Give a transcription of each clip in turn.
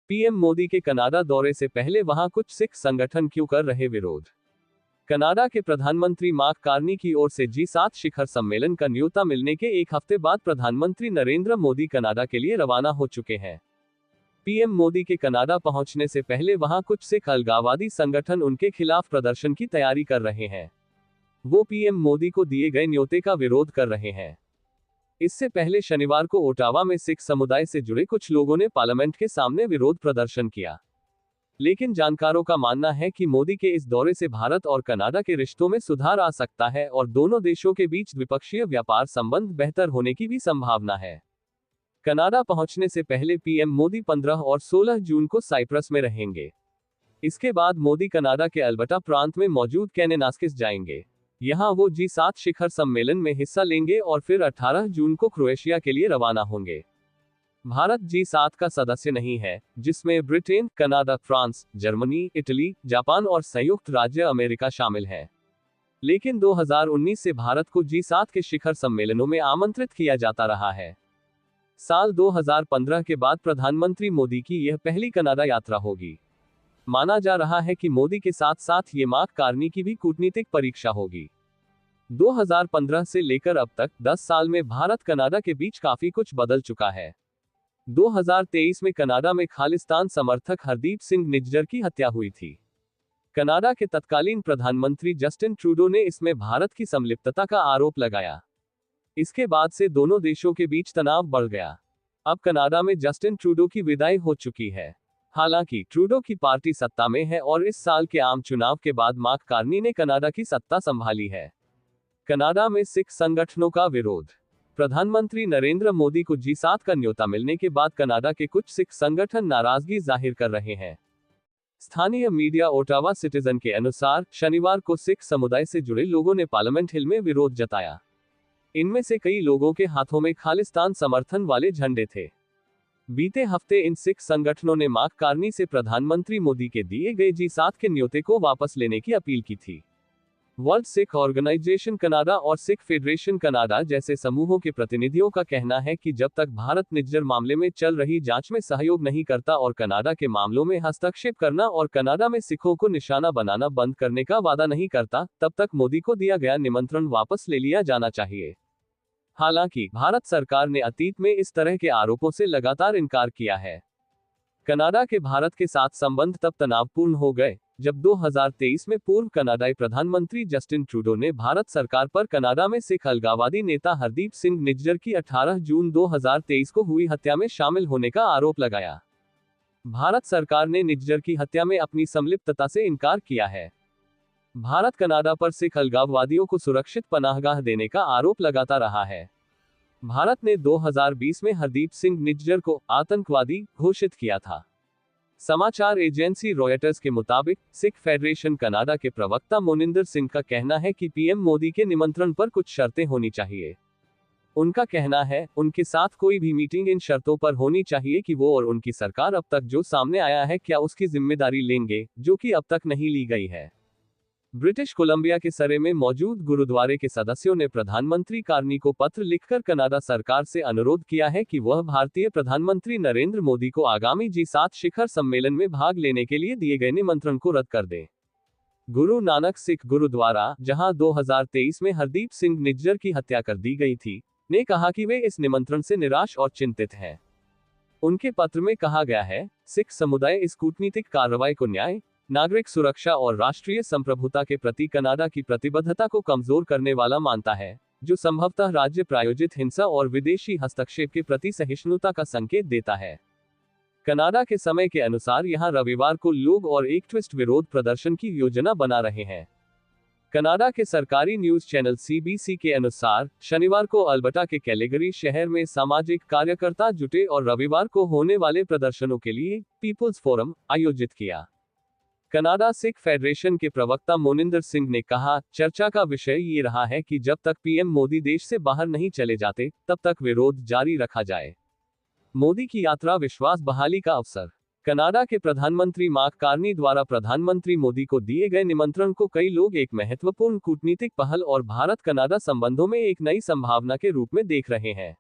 PM Modi के Canada दौरे से पहले वहां कुछ सिख संगठन क्यों कर रहे विरोध। कनाडा के प्रधानमंत्री मार्क कार्नी की ओर से G7 शिखर सम्मेलन का न्योता मिलने के एक हफ्ते बाद प्रधानमंत्री नरेंद्र मोदी कनाडा के लिए रवाना हो चुके हैं। पीएम मोदी के कनाडा पहुंचने से पहले वहां कुछ सिख अलगाववादी संगठन उनके खिलाफ प्रदर्शन की तैयारी कर रहे हैं। वो पीएम मोदी को दिए गए न्योते का विरोध कर रहे हैं। इससे पहले शनिवार को ओटावा में सिख समुदाय से जुड़े कुछ लोगों ने पार्लियामेंट के सामने विरोध प्रदर्शन किया। लेकिन जानकारों का मानना है कि मोदी के इस दौरे से भारत और कनाडा के रिश्तों में सुधार आ सकता है और दोनों देशों के बीच द्विपक्षीय व्यापार संबंध बेहतर होने की भी संभावना है। कनाडा पहुंचने से पहले पीएम मोदी 15 और 16 जून को साइप्रस में रहेंगे। इसके बाद मोदी कनाडा के अल्बर्टा प्रांत में मौजूद कैनेनास्किस जाएंगे। यहां वो G7 शिखर सम्मेलन में हिस्सा लेंगे और फिर 18 जून को क्रोएशिया के लिए रवाना होंगे। भारत G7 का सदस्य नहीं है, जिसमें Britain, Canada, France, Germany, Italy, Japan और संयुक्त राज्य अमेरिका शामिल है। लेकिन 2019 से भारत को G7 के शिखर सम्मेलनों में आमंत्रित किया जाता रहा है। साल 2015 के बाद प्रधानमंत्री मोदी की यह पहली कनाडा यात्रा होगी। माना जा रहा है कि मोदी के साथ साथ ये मार्क कार्नी की भी कूटनीतिक परीक्षा होगी। 2015 से लेकर अब तक 10 साल में भारत कनाडा के बीच काफी कुछ बदल चुका है। 2023 में कनाडा में खालिस्तान समर्थक हरदीप सिंह निज्जर की हत्या हुई थी। कनाडा के तत्कालीन प्रधानमंत्री जस्टिन ट्रूडो ने इसमें भारत की संलिप्तता का आरोप लगाया। इसके बाद से दोनों देशों के बीच तनाव बढ़ गया। अब कनाडा में जस्टिन ट्रूडो की विदाई हो चुकी है। हालांकि ट्रूडो की पार्टी सत्ता में है और इस साल के आम चुनाव के बाद मार्क कार्नी ने कनाडा की सत्ता संभाली है। कनाडा में सिख संगठनों का विरोध। प्रधानमंत्री नरेंद्र मोदी को G7 का न्योता मिलने के बाद कनाडा के कुछ सिख संगठन नाराजगी जाहिर कर रहे हैं। स्थानीय मीडिया ओटावा सिटीजन के अनुसार शनिवार को सिख समुदाय से जुड़े लोगों ने पार्लियामेंट हिल में विरोध जताया। इनमें से कई लोगों के हाथों में खालिस्तान समर्थन वाले झंडे थे। बीते हफ्ते इन सिख संगठनों ने मार्क कार्नी से प्रधानमंत्री मोदी के दिए गए G7 के न्योते को वापस लेने की अपील की थी। वर्ल्ड सिख ऑर्गेनाइजेशन कनाडा और सिख फेडरेशन कनाडा जैसे समूहों के प्रतिनिधियों का कहना है कि जब तक भारत निज्जर मामले में चल रही जांच में सहयोग नहीं करता और कनाडा के मामलों में हस्तक्षेप करना और कनाडा में सिखों को निशाना बनाना बंद करने का वादा नहीं करता, तब तक मोदी को दिया गया निमंत्रण वापस ले लिया जाना चाहिए। हालांकि भारत सरकार ने अतीत में इस तरह के आरोपों से लगातार इनकार किया है। कनाडा के भारत के साथ संबंध तब तनावपूर्ण हो गए जब 2023 में पूर्व कनाडाई प्रधानमंत्री जस्टिन ट्रूडो ने भारत सरकार पर कनाडा में सिख अलगाववादी नेता हरदीप सिंह निज्जर की 18 जून 2023 को हुई हत्या में शामिल होने का आरोप लगाया। भारत सरकार ने निज्जर की हत्या में अपनी संलिप्तता से इनकार किया है। भारत कनाडा पर सिख अलगाववादियों को सुरक्षित पनाहगाह देने का आरोप लगाता रहा है। भारत ने 2020 में हरदीप सिंह निज्जर को आतंकवादी घोषित किया था। समाचार एजेंसी रॉयटर्स के मुताबिक सिख फेडरेशन कनाडा के प्रवक्ता मोनिंदर सिंह का कहना है कि पीएम मोदी के निमंत्रण पर कुछ शर्तें होनी चाहिए। उनका कहना है, उनके साथ कोई भी मीटिंग इन शर्तों पर होनी चाहिए कि वो और उनकी सरकार अब तक जो सामने आया है क्या उसकी जिम्मेदारी लेंगे, जो कि अब तक नहीं ली गई है। ब्रिटिश कोलंबिया के सरे में मौजूद गुरुद्वारे के सदस्यों ने प्रधानमंत्री कार्नी को पत्र लिखकर कनाडा सरकार से अनुरोध किया है कि वह भारतीय प्रधानमंत्री नरेंद्र मोदी को आगामी G7 शिखर सम्मेलन में भाग लेने के लिए दिए गए निमंत्रण को रद्द कर दें। गुरु नानक सिख गुरुद्वारा, जहां 2023 में हरदीप सिंह निज्जर की हत्या कर दी गई थी, ने कहा कि वे इस निमंत्रण से निराश और चिंतित हैं। उनके पत्र में कहा गया है, सिख समुदाय इस कूटनीतिक कार्रवाई को न्याय, नागरिक सुरक्षा और राष्ट्रीय संप्रभुता के प्रति कनाडा की प्रतिबद्धता को कमजोर करने वाला मानता है, जो संभवतः राज्य प्रायोजित हिंसा और विदेशी हस्तक्षेप के प्रति सहिष्णुता का संकेत देता है। कनाडा के समय के अनुसार यहां रविवार को लोग और एक ट्विस्ट विरोध प्रदर्शन की योजना बना रहे हैं। कनाडा के सरकारी न्यूज चैनल CBC के अनुसार शनिवार को अल्बर्टा के कैलगरी शहर में सामाजिक कार्यकर्ता जुटे और रविवार को होने वाले प्रदर्शनों के लिए पीपुल्स फोरम आयोजित किया। कनाडा सिख फेडरेशन के प्रवक्ता मोनिंदर सिंह ने कहा, चर्चा का विषय ये रहा है कि जब तक पीएम मोदी देश से बाहर नहीं चले जाते, तब तक विरोध जारी रखा जाए। मोदी की यात्रा विश्वास बहाली का अवसर। कनाडा के प्रधानमंत्री मार्क कार्नी द्वारा प्रधानमंत्री मोदी को दिए गए निमंत्रण को कई लोग एक महत्वपूर्ण कूटनीतिक पहल और भारत कनाडा संबंधों में एक नई संभावना के रूप में देख रहे हैं।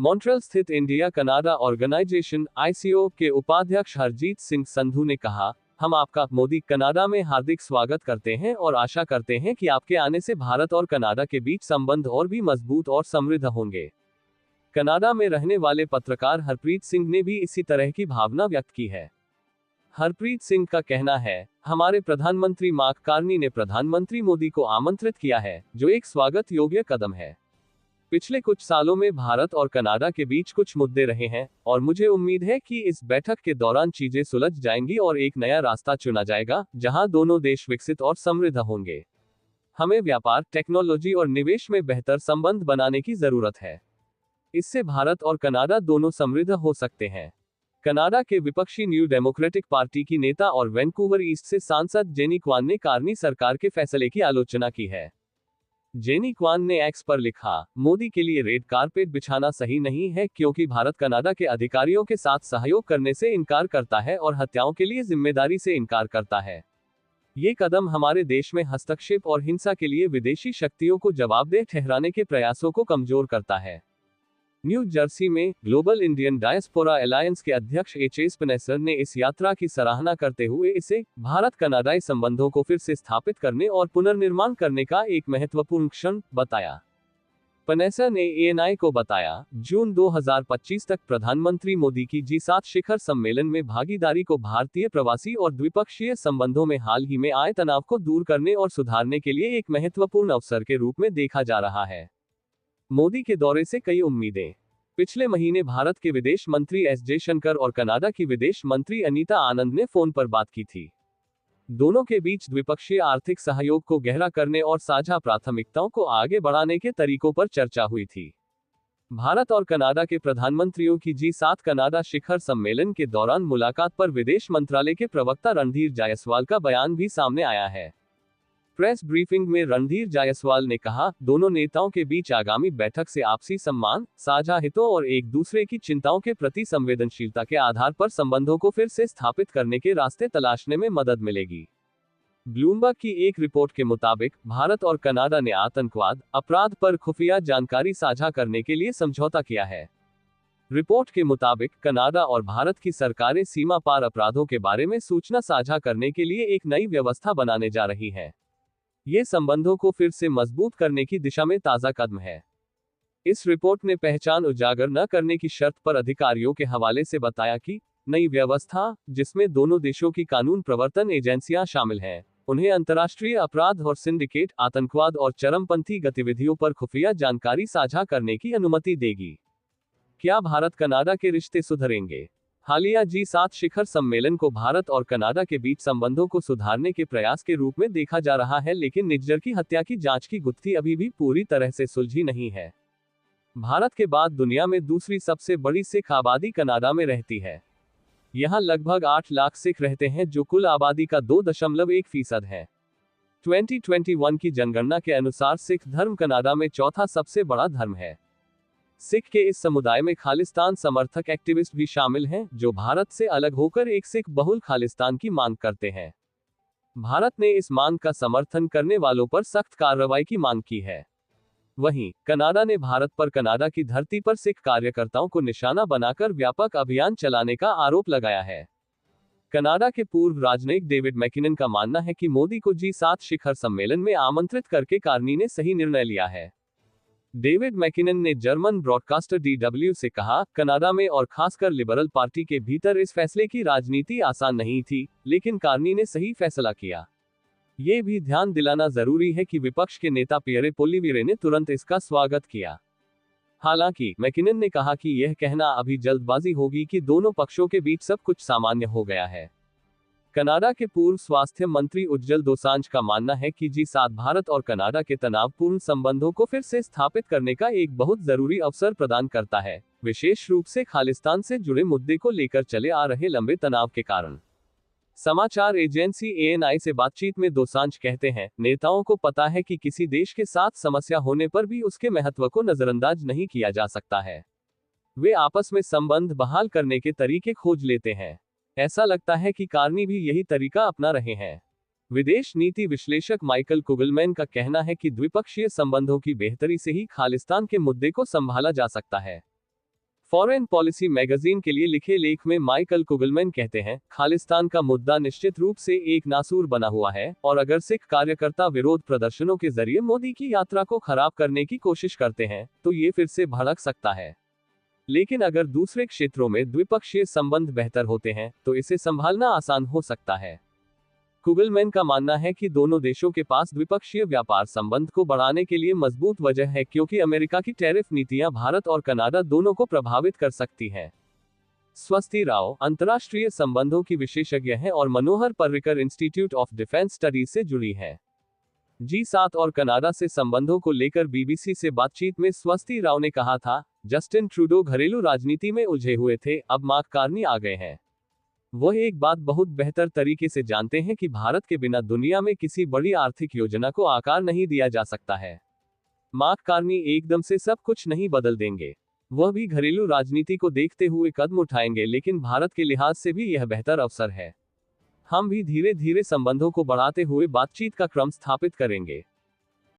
मॉन्ट्रियल स्थित इंडिया कनाडा ऑर्गेनाइजेशन (ICO) के उपाध्यक्ष हरजीत सिंह संधू ने कहा, हम आपका मोदी कनाडा में हार्दिक स्वागत करते हैं और आशा करते हैं कि आपके आने से भारत और कनाडा के बीच संबंध और भी मजबूत और समृद्ध होंगे। कनाडा में रहने वाले पत्रकार हरप्रीत सिंह ने भी इसी तरह की भावना व्यक्त की है। हरप्रीत सिंह का कहना है, हमारे प्रधानमंत्री मार्क कार्नी ने प्रधानमंत्री मोदी को आमंत्रित किया है, जो एक स्वागत योग्य कदम है। पिछले कुछ सालों में भारत और कनाडा के बीच कुछ मुद्दे रहे हैं और मुझे उम्मीद है कि इस बैठक के दौरान चीजें सुलझ जाएंगी और एक नया रास्ता चुना जाएगा, जहां दोनों देश विकसित और समृद्ध होंगे। हमें व्यापार, टेक्नोलॉजी और निवेश में बेहतर संबंध बनाने की जरूरत है। इससे भारत और कनाडा दोनों समृद्ध हो सकते हैं। कनाडा के विपक्षी न्यू डेमोक्रेटिक पार्टी की नेता और वैंकूवर ईस्ट से सांसद जेनी क्वान ने कार्नी सरकार के फैसले की आलोचना की है। जेनी क्वान ने एक्स पर लिखा, मोदी के लिए रेड कारपेट बिछाना सही नहीं है क्योंकि भारत कनाडा के अधिकारियों के साथ सहयोग करने से इनकार करता है और हत्याओं के लिए जिम्मेदारी से इनकार करता है। ये कदम हमारे देश में हस्तक्षेप और हिंसा के लिए विदेशी शक्तियों को जवाबदेह ठहराने के प्रयासों को कमजोर करता है। न्यू जर्सी में ग्लोबल इंडियन डायस्पोरा अलायंस के अध्यक्ष एच स्पेनेसर ने इस यात्रा की सराहना करते हुए इसे भारत कनाडाई संबंधों को फिर से स्थापित करने और पुनर्निर्माण करने का एक महत्वपूर्ण क्षण बताया। पनेसर ने ANI को बताया, जून 2025 तक प्रधानमंत्री मोदी की G7 शिखर सम्मेलन में भागीदारी को भारतीय प्रवासी और द्विपक्षीय संबंधों में हाल ही में आए तनाव को दूर करने और सुधारने के लिए एक महत्वपूर्ण अवसर के रूप में देखा जा रहा है। मोदी के दौरे से कई उम्मीदें। पिछले महीने भारत के विदेश मंत्री एस जयशंकर और कनाडा की विदेश मंत्री अनीता आनंद ने फोन पर बात की थी। दोनों के बीच द्विपक्षीय आर्थिक सहयोग को गहरा करने और साझा प्राथमिकताओं को आगे बढ़ाने के तरीकों पर चर्चा हुई थी। भारत और कनाडा के प्रधानमंत्रियों की G7 कनाडा शिखर सम्मेलन के दौरान मुलाकात पर विदेश मंत्रालय के प्रवक्ता रणधीर जायसवाल का बयान भी सामने आया है। प्रेस ब्रीफिंग में रणधीर जायसवाल ने कहा, दोनों नेताओं के बीच आगामी बैठक से आपसी सम्मान, साझा हितों और एक दूसरे की चिंताओं के प्रति संवेदनशीलता के आधार पर संबंधों को फिर से स्थापित करने के रास्ते तलाशने में मदद मिलेगी। ब्लूमबर्ग की एक रिपोर्ट के मुताबिक भारत और कनाडा ने आतंकवाद, अपराध पर खुफिया जानकारी साझा करने के लिए समझौता किया है। रिपोर्ट के मुताबिक कनाडा और भारत की सरकारें सीमा पार अपराधों के बारे में सूचना साझा करने के लिए एक नई व्यवस्था बनाने जा रही हैं। ये संबंधों को फिर से मजबूत करने की दिशा में ताज़ा कदम है। इस रिपोर्ट ने पहचान उजागर न करने की शर्त पर अधिकारियों के हवाले से बताया कि नई व्यवस्था, जिसमें दोनों देशों की कानून प्रवर्तन एजेंसियां शामिल हैं, उन्हें अंतर्राष्ट्रीय अपराध और सिंडिकेट, आतंकवाद और चरमपंथी गतिविधियों पर खुफिया जानकारी साझा करने की अनुमति देगी। क्या भारत कनाडा के रिश्ते सुधरेंगे? हालिया G7 शिखर सम्मेलन को भारत और कनाडा के बीच संबंधों को सुधारने के प्रयास के रूप में देखा जा रहा है, लेकिन निज्जर की हत्या की जांच की गुत्थी अभी भी पूरी तरह से सुलझी नहीं है। भारत के बाद दुनिया में दूसरी सबसे बड़ी सिख आबादी कनाडा में रहती है। यहां लगभग 8 लाख सिख रहते हैं, जो कुल आबादी का 2.1% है। 2021 की जनगणना के अनुसार सिख धर्म कनाडा में चौथा सबसे बड़ा धर्म है। सिख के इस समुदाय में खालिस्तान समर्थक एक्टिविस्ट भी शामिल हैं, जो भारत से अलग होकर एक सिख बहुल खालिस्तान की मांग करते हैं। भारत ने इस मांग का समर्थन करने वालों पर सख्त कार्रवाई की मांग की है। वहीं कनाडा ने भारत पर कनाडा की धरती पर सिख कार्यकर्ताओं को निशाना बनाकर व्यापक अभियान चलाने का आरोप लगाया है। कनाडा के पूर्व राजनयिक डेविड मैकिनन का मानना है कि मोदी को G7 शिखर सम्मेलन में आमंत्रित करके कार्नी ने सही निर्णय लिया है। डेविड मैकिनन ने जर्मन ब्रॉडकास्टर DW से कहा, कनाडा में और खासकर लिबरल पार्टी के भीतर इस फैसले की राजनीति आसान नहीं थी, लेकिन कार्नी ने सही फैसला किया। ये भी ध्यान दिलाना जरूरी है कि विपक्ष के नेता पियरे पोलिवेरे ने तुरंत इसका स्वागत किया। हालांकि मैकिनन ने कहा कि यह कहना अभी जल्दबाजी होगी कि दोनों पक्षों के बीच सब कुछ सामान्य हो गया है। कनाडा के पूर्व स्वास्थ्य मंत्री उज्जवल दोसांझ का मानना है कि G7 भारत और कनाडा के तनावपूर्ण संबंधों को फिर से स्थापित करने का एक बहुत जरूरी अवसर प्रदान करता है, विशेष रूप से खालिस्तान से जुड़े मुद्दे को लेकर चले आ रहे लंबे तनाव के कारण। समाचार एजेंसी ANI से बातचीत में दोसांझ कहते हैं, नेताओं को पता है कि किसी देश के साथ समस्या होने पर भी उसके महत्व को नजरअंदाज नहीं किया जा सकता है। वे आपस में संबंध बहाल करने के तरीके खोज लेते हैं। ऐसा लगता है कि कार्नी भी यही तरीका अपना रहे हैं। विदेश नीति विश्लेषक माइकल कुगलमैन का कहना है कि द्विपक्षीय संबंधों की बेहतरी से ही खालिस्तान के मुद्दे को संभाला जा सकता है। फॉरेन पॉलिसी मैगजीन के लिए लिखे लेख में माइकल कुगलमैन कहते हैं, खालिस्तान का मुद्दा निश्चित रूप से एक नासूर बना हुआ है, और अगर सिख कार्यकर्ता विरोध प्रदर्शनों के जरिए मोदी की यात्रा को खराब करने की कोशिश करते हैं, तो ये फिर से भड़क सकता है। लेकिन अगर दूसरे क्षेत्रों में द्विपक्षीय संबंध बेहतर होते हैं, तो इसे संभालना आसान हो सकता है। कुगलमैन का मानना है कि दोनों देशों के पास द्विपक्षीय व्यापार संबंध को बढ़ाने के लिए मजबूत वजह है, क्योंकि अमेरिका की टैरिफ नीतियां भारत और कनाडा दोनों को प्रभावित कर सकती हैं। स्वस्ति राव अंतर्राष्ट्रीय संबंधों की विशेषज्ञ हैं और Manohar Parrikar Institute of Defence Studies से जुड़ी हैं। G7 और कनाडा से संबंधों को लेकर बीबीसी से बातचीत में स्वस्ति राव ने कहा था, जस्टिन ट्रूडो घरेलू राजनीति में उलझे हुए थे, अब मार्क कार्नी आ गए हैं। वह एक बात बहुत बेहतर तरीके से जानते हैं कि भारत के बिना दुनिया में किसी बड़ी आर्थिक योजना को आकार नहीं दिया जा सकता है। मार्क कार्नी एकदम से सब कुछ नहीं बदल देंगे। वह भी घरेलू राजनीति को देखते हुए कदम उठाएंगे, लेकिन भारत के लिहाज से भी यह बेहतर अवसर है। हम भी धीरे धीरे संबंधों को बढ़ाते हुए बातचीत का क्रम स्थापित करेंगे।